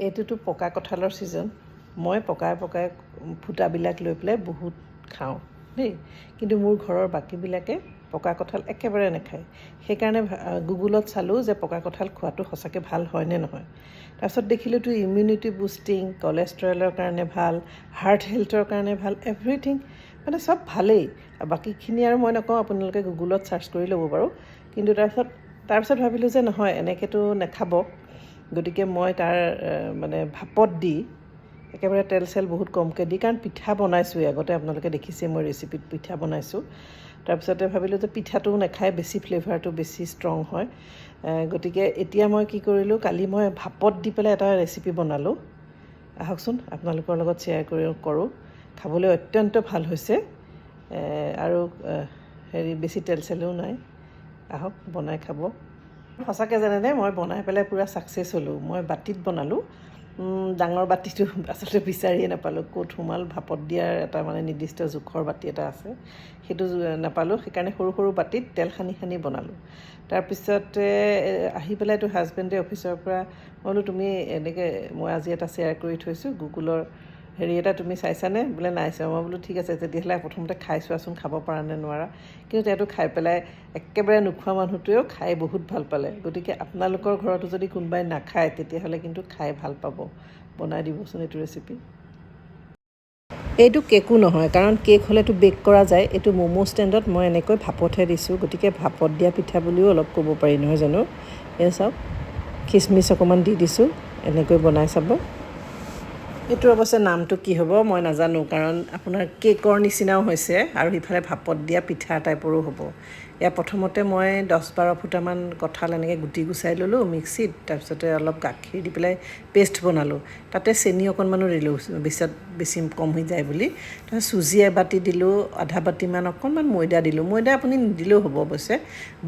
এইটোতো পকা কঁঠালৰ ছিজন। মই পকাই ফুটাবিলাক লৈ পেলাই বহুত খাওঁ দেই, কিন্তু মোৰ ঘৰৰ বাকীবিলাকে পকা কঁঠাল একেবাৰে নাখায়। সেইকাৰণে গুগলত চালোঁ যে পকা কঁঠাল খোৱাটো সঁচাকৈ ভাল হয় নে নহয়। তাৰপিছত দেখিলোঁতো ইমিউনিটি বুষ্টিং, কলেষ্ট্ৰলৰ কাৰণে ভাল, হাৰ্ট হেল্থৰ কাৰণে ভাল, এভৰিথিং মানে চব ভালেই। বাকীখিনি আৰু মই নকওঁ, আপোনালোকে গুগলত চাৰ্চ কৰি ল'ব বাৰু। কিন্তু তাৰপিছত ভাবিলোঁ যে নহয়, এনেকৈতো নাখাব। গতিকে মই তাৰ ভাপত দি একেবাৰে তেল চেল বহুত কমকৈ দি, কাৰণ পিঠা বনাইছোঁৱেই আগতে, আপোনালোকে দেখিছে মই ৰেচিপিত পিঠা বনাইছোঁ। তাৰপিছতে ভাবিলোঁ যে পিঠাটোও নাখায়, বেছি ফ্লেভাৰটো বেছি ষ্ট্ৰং হয়। গতিকে এতিয়া মই কি কৰিলোঁ, কালি মই ভাপত দি পেলাই এটা ৰেচিপি বনালোঁ। আহকচোন আপোনালোকৰ লগত শ্বেয়াৰ কৰোঁ। খাবলৈ অত্যন্ত ভাল হৈছে আৰু বেছি তেল চেলো নাই। আহক বনাই খাব। সঁচাকৈ জানেনে, মই বনাই পেলাই পূৰা ছাকচেছ হ'লোঁ। মই বাতিত বনালোঁ, ডাঙৰ বাতিটো আচলতে বিচাৰিয়ে নাপালোঁ, ক'ত সোমাল। ভাপত দিয়াৰ এটা নিৰ্দিষ্ট জোখৰ বাতি এটা আছে, সেইটো নাপালোঁ। সেইকাৰণে সৰু সৰু বাতিত তেল সানি বনালোঁ। তাৰপিছতে আহি পেলাইতো হাজবেণ্ডে অফিচৰ পৰা, মই বোলো তুমি এনেকৈ, মই আজি এটা শ্বেয়াৰ কৰি থৈছোঁ গুগলৰ এটা, তুমি চাইছানে? বোলে নাই চোৱা। মই বোলো ঠিক আছে, তেতিয়াহ'লে প্ৰথমতে খাই চোৱাচোন, খাব পাৰা নে নোৱাৰা। কিন্তু তেওঁতো খাই পেলাই, একেবাৰে নোখোৱা মানুহটোৱেও খাই বহুত ভাল পালে। গতিকে আপোনালোকৰ ঘৰতো যদি কোনোবাই নাখায়, তেতিয়াহ'লে কিন্তু খাই ভাল পাব। বনাই দিবচোন এইটো ৰেচিপি। এইটো কেকো নহয়, কাৰণ কেক হ'লেতো বেক কৰা যায়। এইটো ম'ম' ষ্টেণ্ডত মই এনেকৈ ভাপতহে দিছোঁ। গতিকে ভাপত দিয়া পিঠা বুলিও অলপ ক'ব পাৰি, নহয় জানো? এই চাওক, খিচমিচ অকণমান দি দিছোঁ। এনেকৈ বনাই চাব। এইটো অৱশ্যে নামটো কি হ'ব মই নাজানো, কাৰণ আপোনাৰ কেকৰ নিচিনাও হৈছে আৰু ইফালে ভাপত দিয়া পিঠা টাইপৰো হ'ব। ইয়াৰ প্ৰথমতে মই 10-12 ফুটামান কঁঠাল এনেকৈ গুটি গুচাই ল'লোঁ মিক্সিত। তাৰপিছতে অলপ গাখীৰ দি পেলাই পেষ্ট বনালোঁ। তাতে চেনি অকণমানো দিলোঁ, বেছি কম হৈ যায় বুলি। তাৰপিছত চুজি এবাটি দিলোঁ, আধা বাতিমান অকণমান ময়দা দিলোঁ। ময়দা আপুনি নিদিলেও হ'ব অৱশ্যে।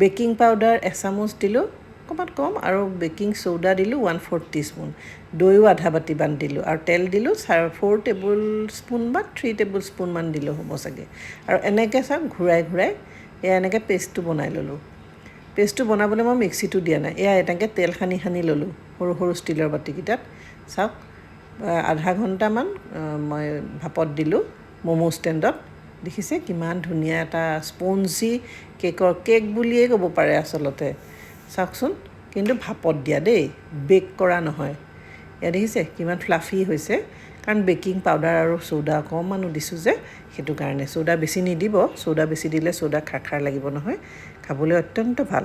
বেকিং পাউডাৰ 1 চামুচ দিলোঁ, অকণমান কম, আৰু বেকিং চ'ডা দিলোঁ 1/4 টিস্পুন। দৈও আধা বাতিমান দিলোঁ, আৰু তেল দিলোঁ 4 টেবুল স্পুন বা 3 টেবুল স্পুনমান দিলেও হ'ব চাগে। আৰু এনেকৈ চাওক, ঘূৰাই এনেকৈ পেষ্টটো বনাই ল'লোঁ। পেষ্টটো বনাবলৈ মই মিক্সিটো দিয়া নাই, এনেকৈ তেল সানি ল'লোঁ সৰু সৰু ষ্টীলৰ বাতিকেইটাত। চাওক, আধা ঘণ্টামান মই ভাপত দিলোঁ ম'ম' ষ্টেণ্ডত। দেখিছে কিমান ধুনীয়া এটা স্পঞ্জি কেক বুলিয়েই ক'ব পাৰে আচলতে। চাওকচোন, কিন্তু ভাপত দিয়া দেই, বেক কৰা নহয়। এয়া দেখিছে কিমান ফ্লাফি হৈছে, কাৰণ বেকিং পাউডাৰ আৰু চ'ডা অকণমানো দিছোঁ যে, সেইটো কাৰণে। চ'ডা বেছি নিদিব, চ'ডা বেছি দিলে খাৰ লাগিব নহয়, খাবলৈ অত্যন্ত ভাল।